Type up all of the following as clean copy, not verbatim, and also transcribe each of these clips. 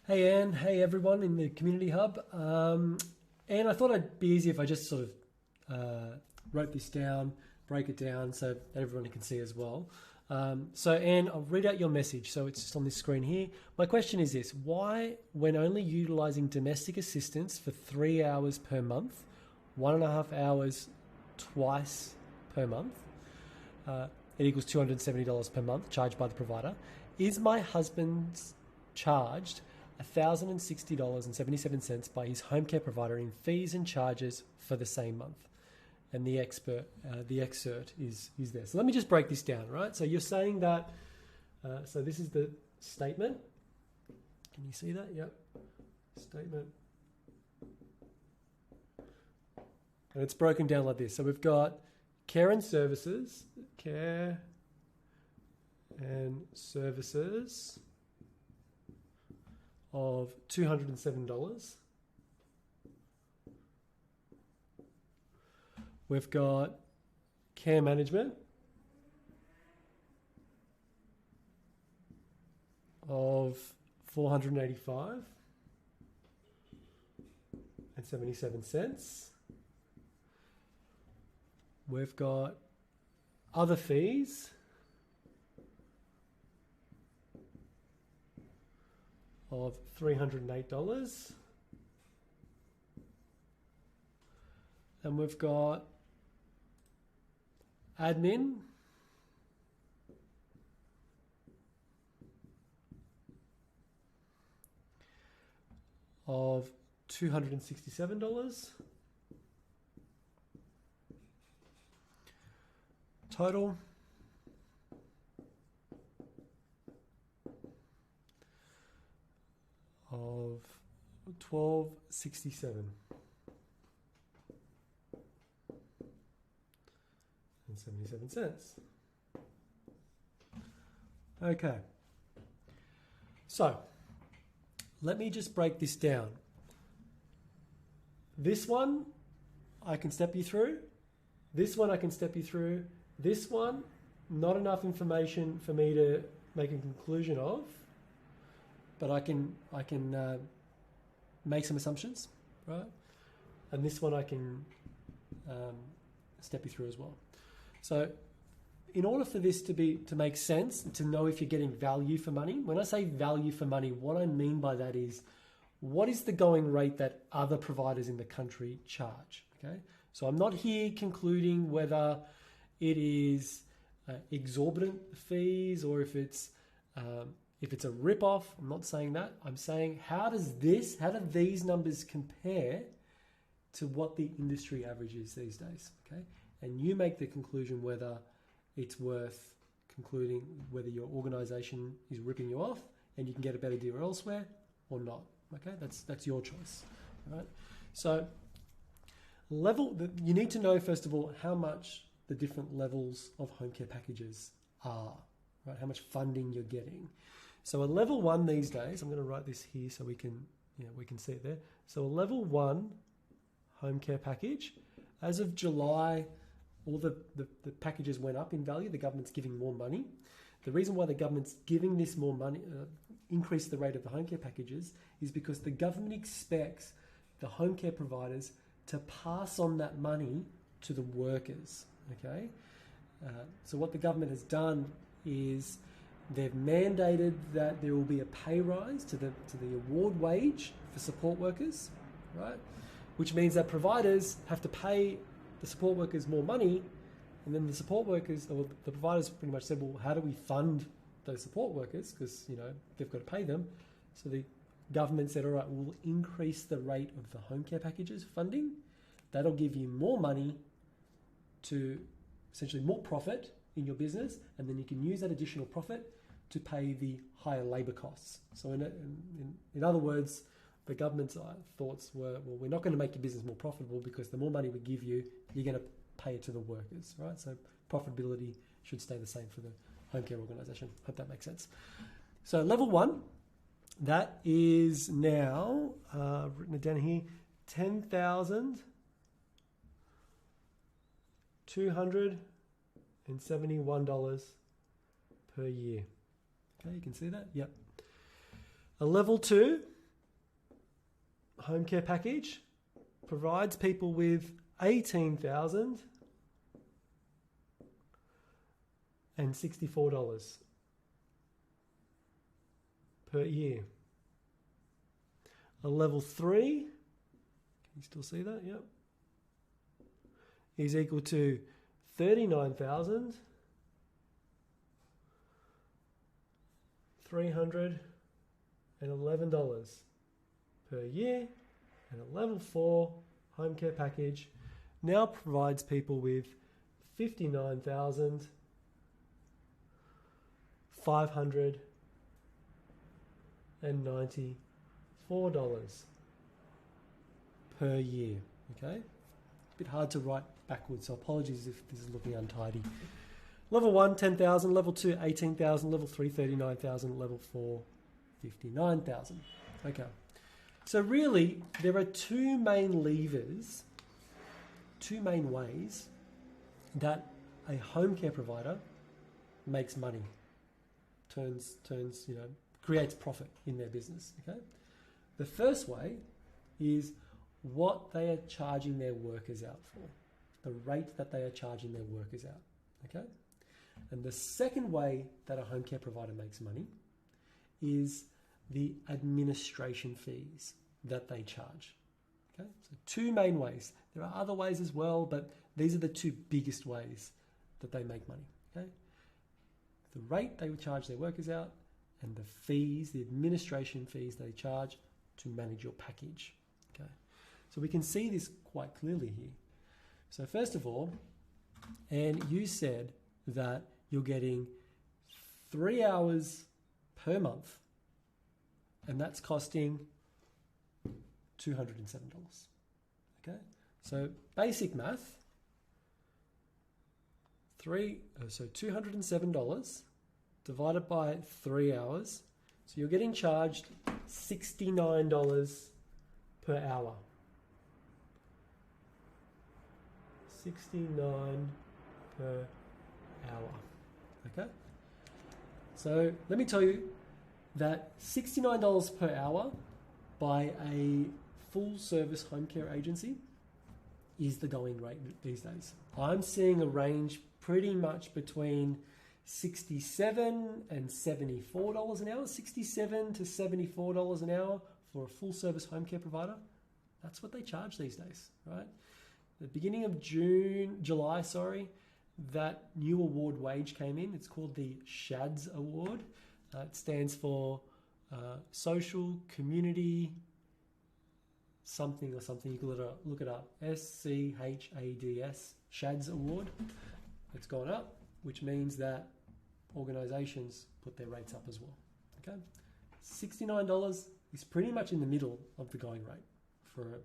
Hey Anne, hey everyone in the community hub. Anne, I thought it'd be easy if I just sort of wrote this down, break it down so that everyone can see as well. So Anne, I'll read out your message. So it's just on this screen here. My question is this: why, when only utilising domestic assistance for 3 hours per month, 1.5 hours twice per month, it equals $270 per month charged by the provider, is my husband's charged $1,060.77 by his home care provider in fees and charges for the same month? And the excerpt is there. So let me just break this down, right? So you're saying that, so this is the statement. Can you see that? Yep. Statement. And it's broken down like this. So we've got care and services of $207. We've got care management of $485.77. We've got other fees of $308. And we've got admin of $267. Total of $1,267 and 77 cents. Okay. So let me just break this down. This one I can step you through. This one I can step you through. This one, not enough information for me to make a conclusion of, but I can make some assumptions, right? And this one I can step you through as well. So in order for this to make sense, to know if you're getting value for money, when I say value for money, what I mean by that is, what is the going rate that other providers in the country charge, okay? So I'm not here concluding whether it is exorbitant fees or if it's a rip-off. I'm not saying that. I'm saying how do these numbers compare to what the industry average is these days, okay? And you make the conclusion whether it's worth concluding whether your organization is ripping you off and you can get a better deal elsewhere or not, okay? That's your choice, all right? So you need to know, first of all, how much the different levels of home care packages are, right? How much funding you're getting. So a level 1 these days, I'm going to write this here so we can see it there. So a level 1 home care package, as of July, all the packages went up in value. The government's giving more money. The reason why the government's giving this more money, increase the rate of the home care packages, is because the government expects the home care providers to pass on that money to the workers, okay? So what the government has done is they've mandated that there will be a pay rise to the award wage for support workers, right? Which means that providers have to pay the support workers more money, and then the support workers, or the providers pretty much said, well, how do we fund those support workers? Because, they've got to pay them. So the government said, all right, we'll increase the rate of the home care packages funding. That'll give you more money to essentially more profit in your business, and then you can use that additional profit to pay the higher labour costs. So in other words, the government's thoughts were, well, we're not going to make your business more profitable because the more money we give you, you're going to pay it to the workers, right? So profitability should stay the same for the home care organisation. Hope that makes sense. So level 1, that is now, written it down here, $10,271 per year. Okay, you can see that? Yep. A level 2, home care package provides people with $18,064 per year. A level 3, can you still see that? Yep. Is equal to $39,311 per year, and a level 4 home care Package now provides people with $59,594 per year. Okay, it's a bit hard to write backwards, so apologies if this is looking untidy. Level 1, 10,000. Level 2, 18,000. Level 3, 39,000. Level 4, 59,000. Okay. So really, there are two main levers, two main ways that a home care provider makes money, creates profit in their business. Okay. The first way is what they are charging their workers out for, the rate that they are charging their workers out. Okay. And the second way that a home care provider makes money is the administration fees that they charge. Okay, so two main ways. There are other ways as well, but these are the two biggest ways that they make money. Okay, the rate they would charge their workers out, and the fees, the administration fees they charge to manage your package. Okay, so we can see this quite clearly here. So first of all, and you said that you're getting 3 hours per month, and that's costing $207. Okay, so basic math, $207 divided by 3 hours, so you're getting charged $69 per hour. 69 per hour. Okay, so let me tell you that $69 per hour by a full service home care agency is the going rate these days. I'm seeing a range pretty much between $67 and $74 an hour, $67 to $74 an hour for a full service home care provider. That's what they charge these days, right? The beginning of July, that new award wage came in. It's called the SHADS Award. It stands for Social Community something or something. You can look it up. SCHADS, SHADS Award. It's gone up, which means that organizations put their rates up as well. Okay, $69 is pretty much in the middle of the going rate for a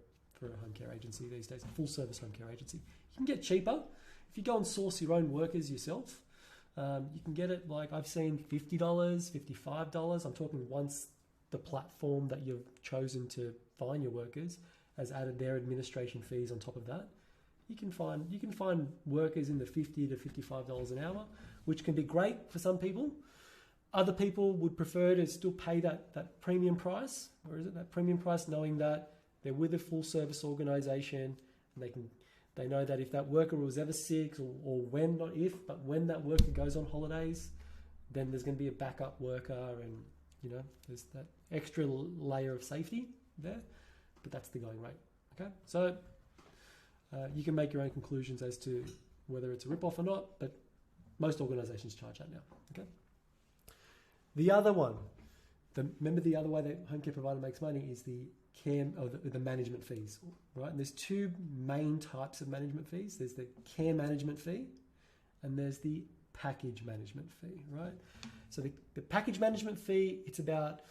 home care agency these days, a full service home care agency. You can get cheaper if you go and source your own workers yourself. You can get it, like I've seen $50, $55. I'm talking once the platform that you've chosen to find your workers has added their administration fees on top of that. You can find workers in the $50 to $55 an hour, which can be great for some people. Other people would prefer to still pay that premium price, or is it that premium price, knowing that they're with a full service organization and they know that if that worker was ever sick, or when, not if, but when that worker goes on holidays, then there's going to be a backup worker, and there's that extra layer of safety there. But that's the going rate. Okay, so you can make your own conclusions as to whether it's a rip-off or not, but most organizations charge that now. Okay. The other one, remember the other way that home care provider makes money is the care or the management fees, right? And there's two main types of management fees. There's the care management fee, and there's the package management fee, right? So the package management fee, it's about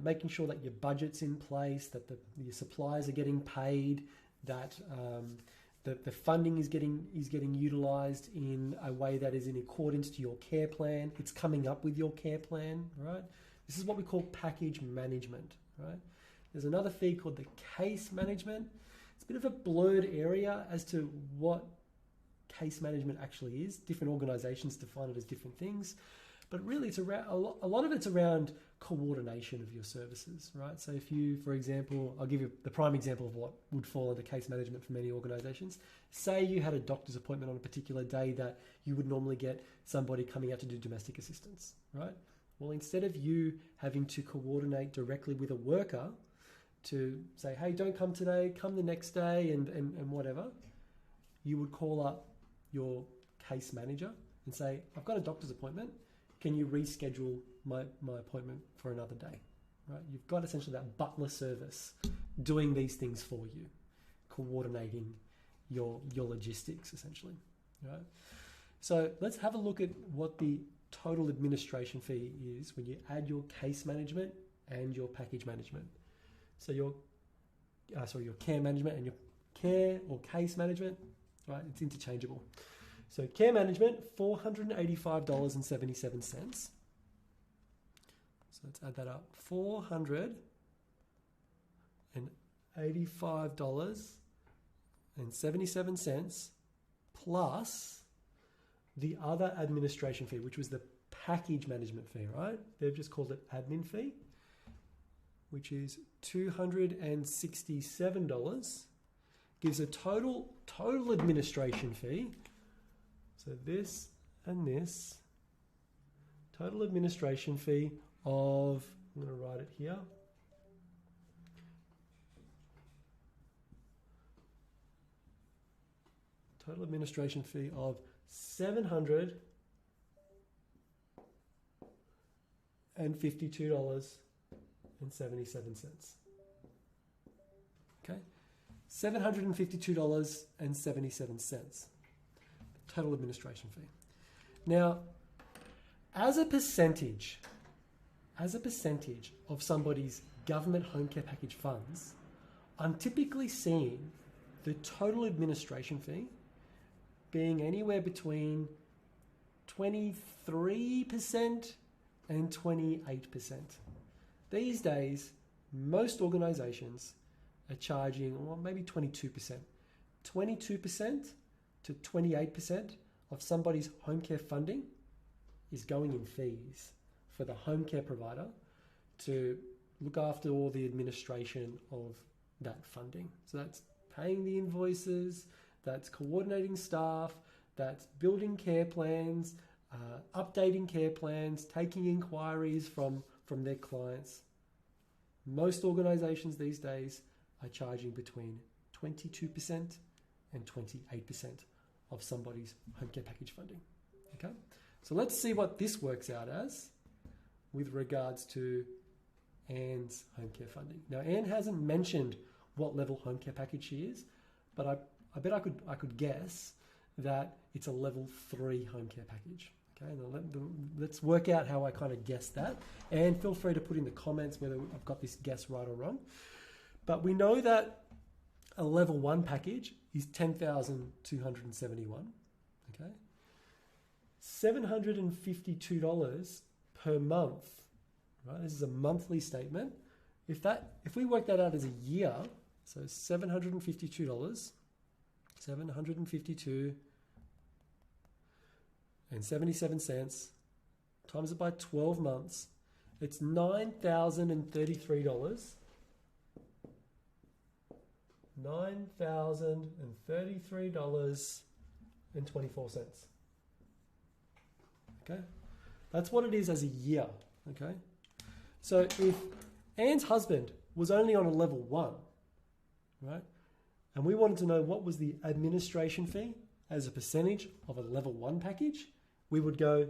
making sure that your budget's in place, that your suppliers are getting paid, that the funding is getting utilized in a way that is in accordance to your care plan. It's coming up with your care plan, right? This is what we call package management, right? There's another fee called the case management. It's a bit of a blurred area as to what case management actually is. Different organizations define it as different things. But really, it's around a lot of it's around coordination of your services, right? So if you, for example, I'll give you the prime example of what would fall under case management for many organizations. Say you had a doctor's appointment on a particular day that you would normally get somebody coming out to do domestic assistance, right? Well, instead of you having to coordinate directly with a worker to say, hey, don't come today, come the next day and whatever, you would call up your case manager and say, I've got a doctor's appointment. Can you reschedule my appointment for another day? Right? You've got essentially that butler service doing these things for you, coordinating your logistics essentially. Right? So let's have a look at what the total administration fee is when you add your case management and your package management. So your care management and your care or case management, right? It's interchangeable. So care management, $485.77. So let's add that up. $485.77 plus the other administration fee, which was the package management fee, right? They've just called it admin fee, which is $267, gives a total administration fee. So this and this, total administration fee of, I'm going to write it here, total administration fee of $752.77. Okay, $752.77. Total administration fee. Now, as a percentage of somebody's government home care package funds, I'm typically seeing the total administration fee being anywhere between 23% and 28%. These days, most organizations are charging, well, maybe 22%. 22% to 28% of somebody's home care funding is going in fees for the home care provider to look after all the administration of that funding. So that's paying the invoices, that's coordinating staff, that's building care plans, updating care plans, taking inquiries from their clients. Most organizations these days are charging between 22% and 28% of somebody's home care package funding. Okay, so let's see what this works out as with regards to Anne's home care funding. Now, Anne hasn't mentioned what level home care package she is, but I bet I could guess that it's a level 3 home care package. Okay, now let's work out how I kind of guessed that. And feel free to put in the comments whether I've got this guess right or wrong. But we know that a level 1 package is $10,271. Okay, $752 per month. Right, this is a monthly statement. If we work that out as a year, so $752.77 times it by 12 months, it's $9,033. $9,033.24. Okay, that's what it is as a year. Okay, so if Anne's husband was only on a level 1, right, and we wanted to know what was the administration fee as a percentage of a level 1 package, we would go,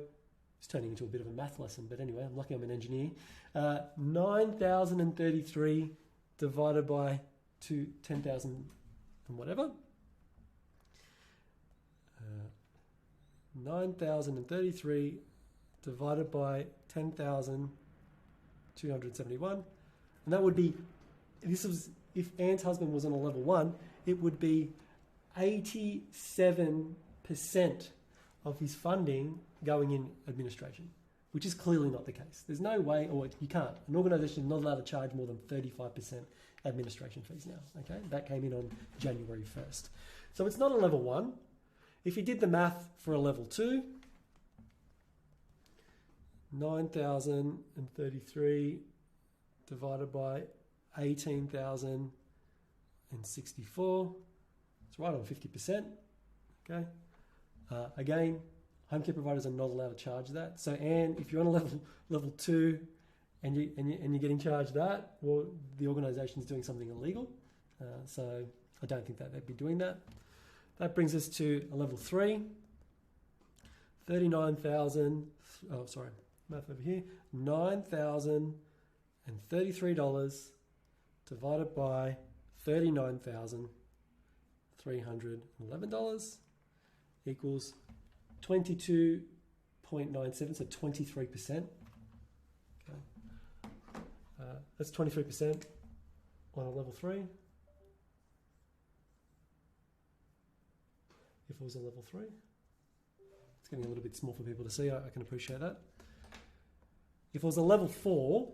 it's turning into a bit of a math lesson, but anyway, I'm lucky I'm an engineer, 9,033 divided by 10,000 and whatever, 9,033 divided by 10,271, and that would be, this was, if Anne's husband was on a level 1, it would be 87% of his funding going in administration, which is clearly not the case. There's no way, or you can't. An organisation is not allowed to charge more than 35% administration fees now. Okay, that came in on January 1st. So it's not a level 1. If you did the math for a level 2, 9,033 divided by 18,064. It's right on 50%. Okay. Again, home care providers are not allowed to charge that. So, Anne, if you're on a level 2 and you're getting charged that, well, the organisation's doing something illegal. So I don't think that they'd be doing that. That brings us to a level 3. 39,000. Oh, sorry, math over here. $9,033 divided by $39,311 equals 22.97, so 23%. Okay. That's 23% on a level 3. If it was a level 3. It's getting a little bit small for people to see, I can appreciate that. If it was a level 4,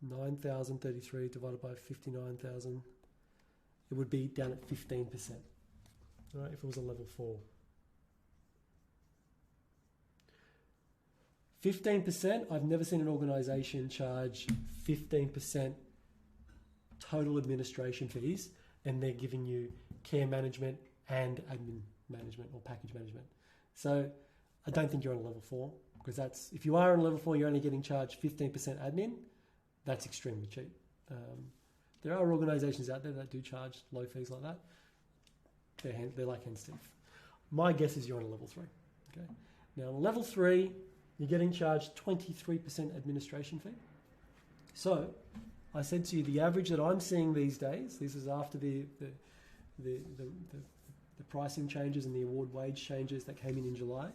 9,033 divided by 59,000, it would be down at 15%. Right, if it was a level 4. 15%, I've never seen an organisation charge 15% total administration fees, and they're giving you care management and admin management or package management. So I don't think you're on a level 4, because that's, if you are on level 4, you're only getting charged 15% admin. That's extremely cheap. There are organisations out there that do charge low fees like that. They're like hen's teeth. My guess is you're on a level 3. Okay. Now, on level 3, you're getting charged 23% administration fee. So, I said to you, the average that I'm seeing these days, this is after the pricing changes and the award wage changes that came in July,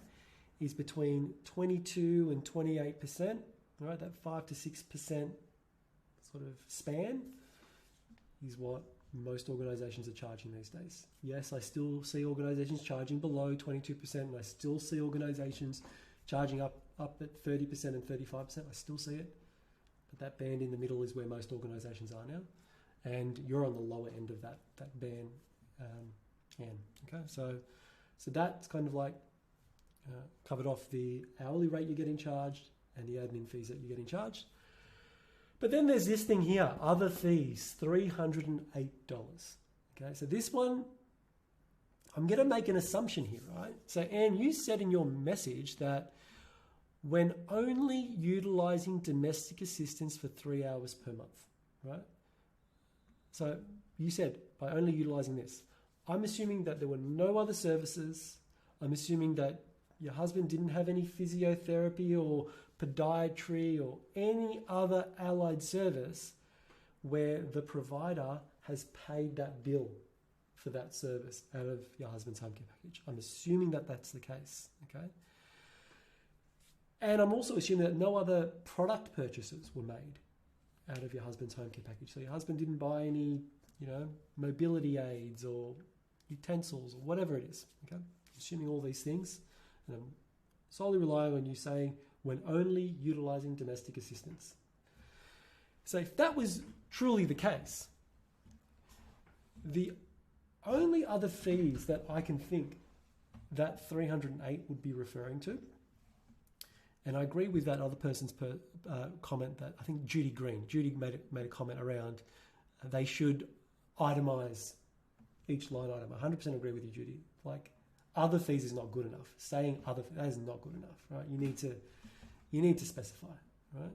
is between 22 and 28%. Right, that 5 to 6% sort of span is what most organisations are charging these days. Yes, I still see organisations charging below 22%, and I still see organisations charging up at 30% and 35%. I still see it. But that band in the middle is where most organisations are now. And you're on the lower end of that band, Anne. Okay, so that's kind of like covered off the hourly rate you're getting charged and the admin fees that you're getting charged. But then there's this thing here, other fees, $308. Okay, so this one, I'm going to make an assumption here, right? So, Anne, you said in your message that when only utilising domestic assistance for 3 hours per month, right? So you said by only utilising this. I'm assuming that there were no other services. I'm assuming that your husband didn't have any physiotherapy or podiatry or any other allied service where the provider has paid that bill for that service out of your husband's home care package. I'm assuming that that's the case, okay? And I'm also assuming that no other product purchases were made out of your husband's home care package. So your husband didn't buy any, mobility aids or utensils or whatever it is, okay? Assuming all these things, and I'm solely relying on you saying when only utilising domestic assistance. So if that was truly the case, the only other fees that I can think that 308 would be referring to, and I agree with that other person's comment that I think Judy made a comment around they should itemise each line item. 100% agree with you, Judy. Like, other fees is not good enough. Saying other, that is not good enough, right? You need to specify, right?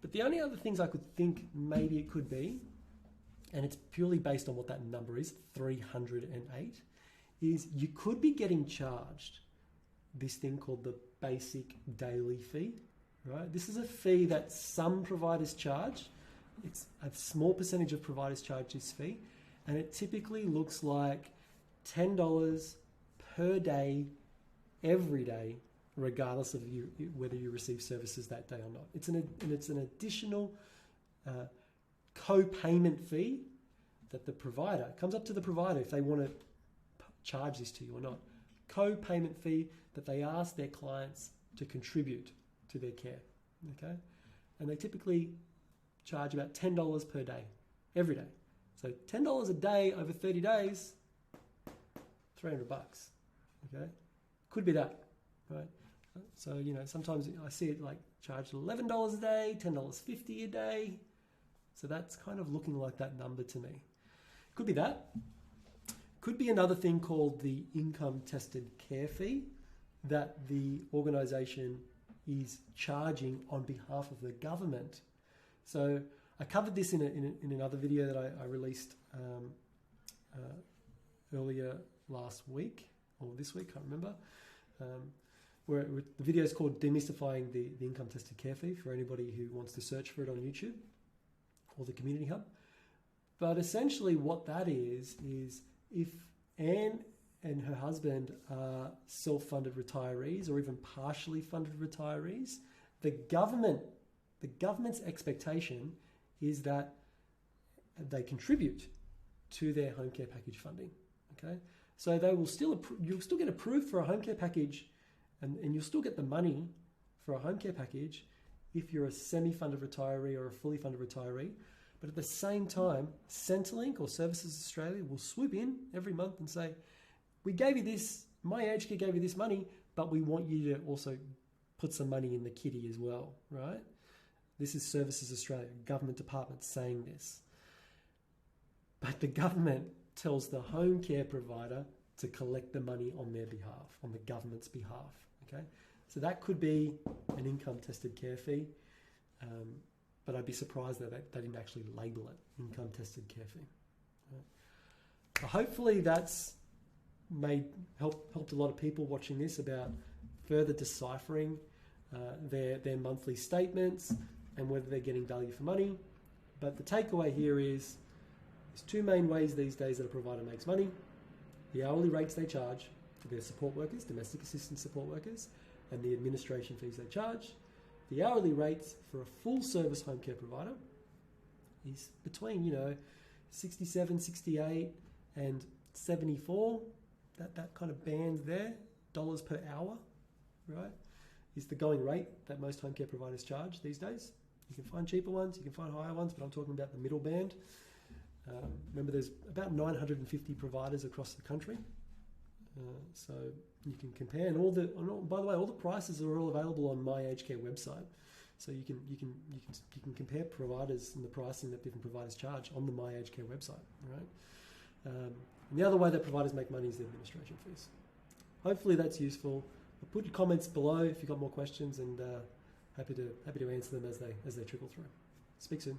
But the only other things I could think maybe it could be, and it's purely based on what that number is, 308, is you could be getting charged this thing called the basic daily fee, right? This is a fee that some providers charge. It's a small percentage of providers charge this fee, and it typically looks like $10 per day, every day, regardless of whether you receive services that day or not. It's an additional co-payment fee that the provider, comes up to the provider if they want to charge this to you or not. Co-payment fee that they ask their clients to contribute to their care, okay? And they typically charge about $10 per day, every day. So $10 a day over 30 days, $300, okay? Could be that, right? So, sometimes I see it like charged $11 a day, $10.50 a day. So that's kind of looking like that number to me. Could be that. Could be another thing called the income tested care fee that the organisation is charging on behalf of the government. So I covered this in another video that I released earlier last week, or this week, can't remember. Where the video is called Demystifying the Income Tested Care Fee for anybody who wants to search for it on YouTube or the Community Hub. But essentially what that is if Anne and her husband are self-funded retirees or even partially funded retirees, the government's expectation is that they contribute to their home care package funding. Okay, so they will you'll still get approved for a home care package, and you'll still get the money for a home care package if you're a semi-funded retiree or a fully funded retiree. But at the same time, Centrelink or Services Australia will swoop in every month and say, we gave you this, My Aged Care gave you this money, but we want you to also put some money in the kitty as well, right? This is Services Australia, government department saying this. But the government tells the home care provider to collect the money on their behalf, on the government's behalf, okay? So that could be an income-tested care fee, but I'd be surprised that they didn't actually label it income-tested care fee. Right? So hopefully that's helped a lot of people watching this about further deciphering their monthly statements and whether they're getting value for money. But the takeaway here is there's two main ways these days that a provider makes money: the hourly rates they charge for their support workers, domestic assistance support workers, and the administration fees they charge. The hourly rates for a full service home care provider is between 67, 68 and 74. That kind of band there, dollars per hour, right, is the going rate that most home care providers charge these days. You can find cheaper ones, you can find higher ones, but I'm talking about the middle band. Remember, there's about 950 providers across the country, so you can compare. And by the way, all the prices are all available on My Aged Care website, so you can compare providers and the pricing that different providers charge on the My Aged Care website, right? And the other way that providers make money is the administration fees. Hopefully that's useful. Put your comments below if you've got more questions, and happy to answer them as they trickle through. Speak soon.